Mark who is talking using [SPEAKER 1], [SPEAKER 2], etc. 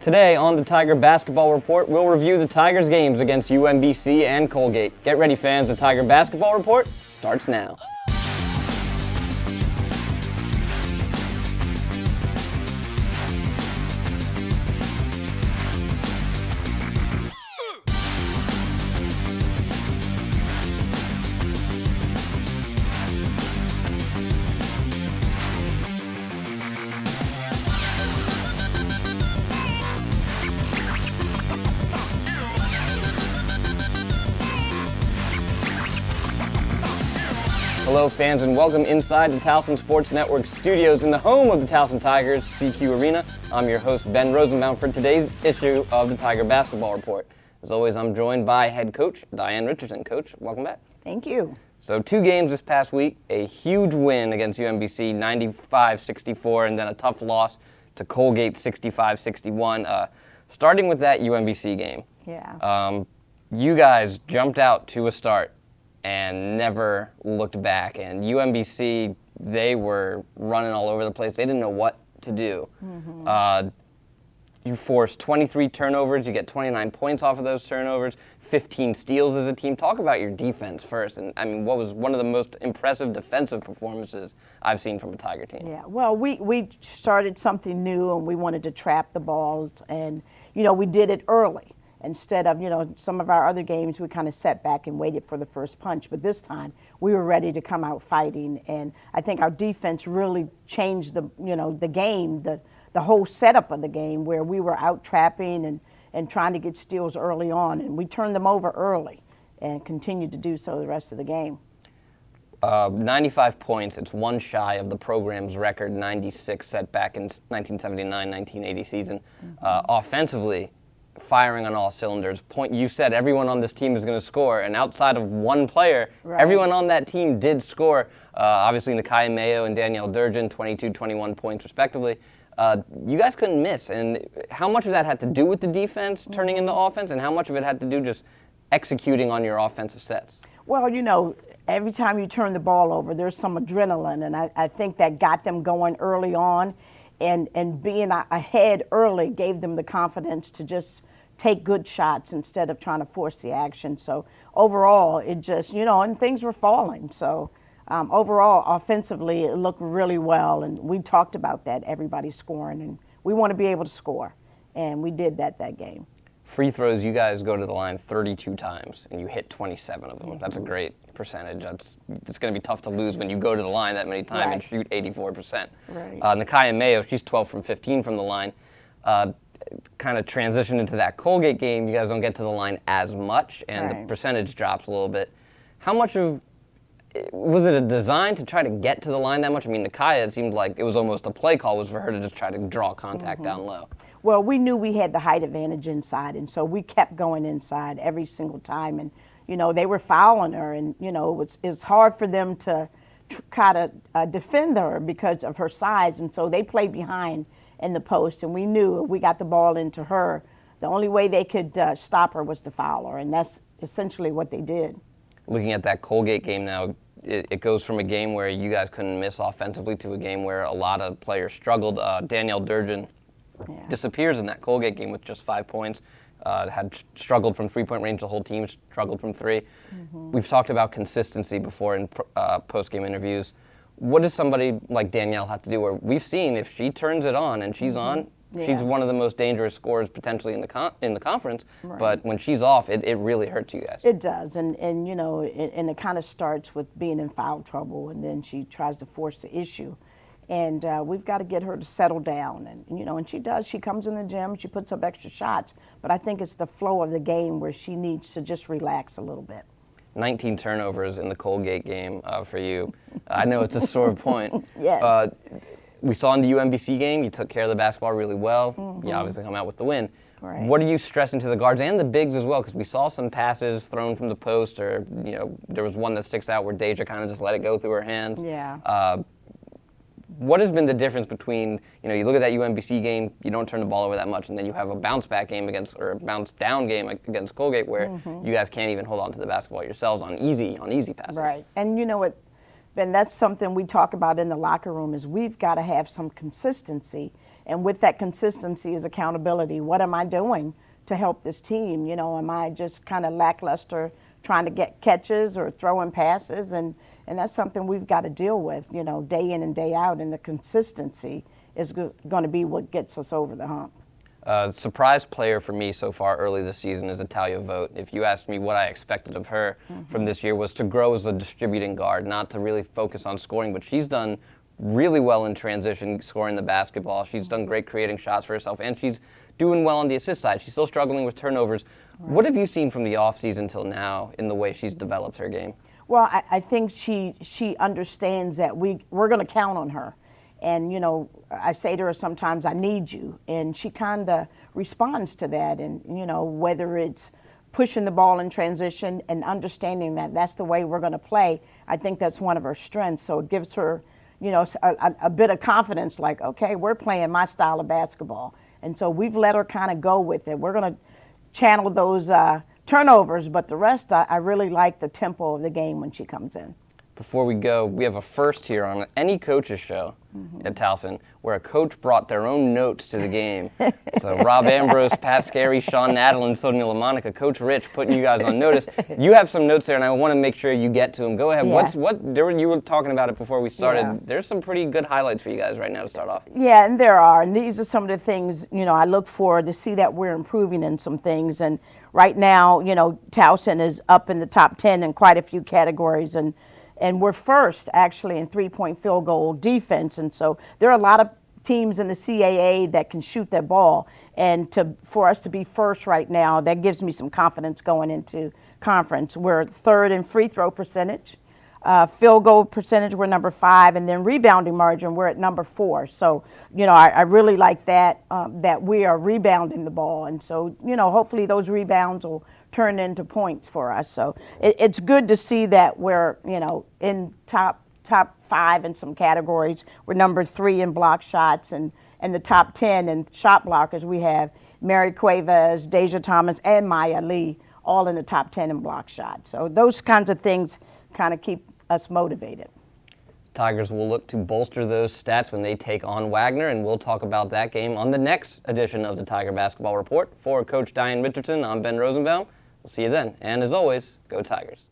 [SPEAKER 1] Today on the Tiger Basketball Report, we'll review the Tigers games against UMBC and Colgate. Get ready, fans. The Tiger Basketball Report starts now. Hello, fans, and welcome inside the Towson Sports Network studios in the home of the Towson Tigers, CQ Arena. I'm your host, Ben Rosenbaum, for today's issue of the Tiger Basketball Report. As always, I'm joined by head coach Diane Richardson. Coach, welcome back.
[SPEAKER 2] Thank you.
[SPEAKER 1] So 2 games this past week, a huge win against UMBC, 95-64, and then a tough loss to Colgate, 65-61. Starting with that UMBC game.
[SPEAKER 2] Yeah.
[SPEAKER 1] You guys jumped out to a start and never looked back. And UMBC, they were running all over the place. They didn't know what to do. Mm-hmm. You forced 23 turnovers. You get 29 points off of those turnovers, 15 steals as a team. Talk about your defense first. And I mean, what was one of the most impressive defensive performances I've seen from a Tiger team?
[SPEAKER 2] Yeah, well, we started something new, and we wanted to trap the balls. And, we did it early. Instead of, some of our other games, we kind of sat back and waited for the first punch. But this time, we were ready to come out fighting. And I think our defense really changed the game, the whole setup of the game, where we were out trapping and trying to get steals early on. And we turned them over early and continued to do so the rest of the game.
[SPEAKER 1] 95 points. It's one shy of the program's record 96 set back in 1979-1980 season. Mm-hmm. Offensively, firing on all cylinders. You said everyone on this team is going to score, and outside of one player, right, everyone on that team did score. Obviously, Nakia Mayo and Danielle Durgin, 22, 21 points respectively. You guys couldn't miss, and how much of that had to do with the defense turning into offense, and how much of it had to do just executing on your offensive sets?
[SPEAKER 2] Well, every time you turn the ball over, there's some adrenaline, and I think that got them going early on. And being ahead early gave them the confidence to just take good shots instead of trying to force the action. So overall, it just, and things were falling. So overall, offensively, it looked really well. And we talked about that, everybody scoring. And we want to be able to score. And we did that game.
[SPEAKER 1] Free throws, you guys go to the line 32 times, and you hit 27 of them. Mm-hmm. That's a great percentage. It's going to be tough to lose when you go to the line that many times, right, and shoot 84%.
[SPEAKER 2] Right.
[SPEAKER 1] Nakia Mayo, she's 12 from 15 from the line. Kind of transition into that Colgate game, you guys don't get to the line as much, and right, the percentage drops a little bit. How much was it a design to try to get to the line that much? I mean, Nakia, it seemed like it was almost a play call was for her to just try to draw contact mm-hmm. down low.
[SPEAKER 2] Well, we knew we had the height advantage inside, and so we kept going inside every single time. And, they were fouling her, and, it's hard for them to kind of defend her because of her size. And so they played behind in the post, and we knew if we got the ball into her, the only way they could stop her was to foul her, and that's essentially what they did.
[SPEAKER 1] Looking at that Colgate game now, it goes from a game where you guys couldn't miss offensively to a game where a lot of players struggled. Danielle Durgin disappears in that Colgate game with just 5 points. Had struggled from three-point range. The whole team struggled from three. Mm-hmm. We've talked about consistency before in post-game interviews. What does somebody like Danielle have to do? Where we've seen if she turns it on and she's mm-hmm. on, she's one of the most dangerous scorers potentially in the conference. Right. But when she's off, it really hurts you guys.
[SPEAKER 2] It does, and it kind of starts with being in foul trouble, and then she tries to force the issue. And we've got to get her to settle down. And she does. She comes in the gym. She puts up extra shots. But I think it's the flow of the game where she needs to just relax a little bit. 19 turnovers in the Colgate game for you. I know it's a sore point. Yes.
[SPEAKER 1] We saw in the UMBC game, you took care of the basketball really well. Mm-hmm. You obviously come out with the win.
[SPEAKER 2] Right.
[SPEAKER 1] What are you stressing to the guards and the bigs as well? Because we saw some passes thrown from the post, or there was one that sticks out where Deja kind of just let it go through her hands.
[SPEAKER 2] Yeah.
[SPEAKER 1] What has been the difference between, you look at that UMBC game, you don't turn the ball over that much, and then you have a bounce back game or a bounce down game against Colgate where mm-hmm. you guys can't even hold on to the basketball yourselves on easy passes.
[SPEAKER 2] Right. And you know what, Ben, that's something we talk about in the locker room is we've got to have some consistency And with that consistency is accountability. What am I doing to help this team? You know, am I just kind of lackluster trying to get catches or throwing passes? And that's something we've got to deal with, you know, day in and day out. And the consistency is going to be what gets us over the hump.
[SPEAKER 1] Surprise player for me so far early this season is Italia Vogt. If you asked me what I expected of her from this year, was to grow as a distributing guard, not to really focus on scoring, but she's done really well in transition, scoring the basketball. She's done great creating shots for herself, and she's doing well on the assist side. She's still struggling with turnovers. Right. What have you seen from the offseason till now in the way she's developed her game?
[SPEAKER 2] Well, I think she understands that we're going to count on her. And, you know, I say to her sometimes, I need you. And she kind of responds to that. And, you know, whether it's pushing the ball in transition and understanding that that's the way we're going to play, I think that's one of her strengths. So it gives her, you know, a bit of confidence, like, okay, we're playing my style of basketball. And so we've let her kind of go with it. We're going to channel those turnovers, but the rest, I really like the tempo of the game when she comes in.
[SPEAKER 1] Before we go, we have a first here on any coach's show at Towson where a coach brought their own notes to the game. So Rob Ambrose, Pat Scarry, Sean Nadel, and Sonia LaMonica, Coach Rich putting you guys on notice. You have some notes there, and I want to make sure you get to them. Go ahead.
[SPEAKER 2] Yeah.
[SPEAKER 1] You were talking about it before we started.
[SPEAKER 2] Yeah.
[SPEAKER 1] There's some pretty good highlights for you guys right now to start off.
[SPEAKER 2] Yeah, and there are. And these are some of the things, you know, I look for to see that we're improving in some things. And right now, you know, Towson is up in the top 10 in quite a few categories. And we're first, actually, in three-point field goal defense. And so there are a lot of teams in the CAA that can shoot that ball. And for us to be first right now, that gives me some confidence going into conference. We're third in free throw percentage. Field goal percentage, we're number 5. And then rebounding margin, we're at number 4. So, you know, I really like that, that we are rebounding the ball. And so, you know, hopefully those rebounds will turn into points for us. So it's good to see that we're, you know, in top 5 in some categories. We're number 3 in block shots, and the top 10 in shot blockers. We have Mary Cuevas, Deja Thomas, and Maya Lee all in the top 10 in block shots. So those kinds of things kind of keep us motivated.
[SPEAKER 1] Tigers will look to bolster those stats when they take on Wagner, and we'll talk about that game on the next edition of the Tiger Basketball Report. For Coach Diane Richardson, I'm Ben Rosenbaum. We'll see you then. And as always, go Tigers.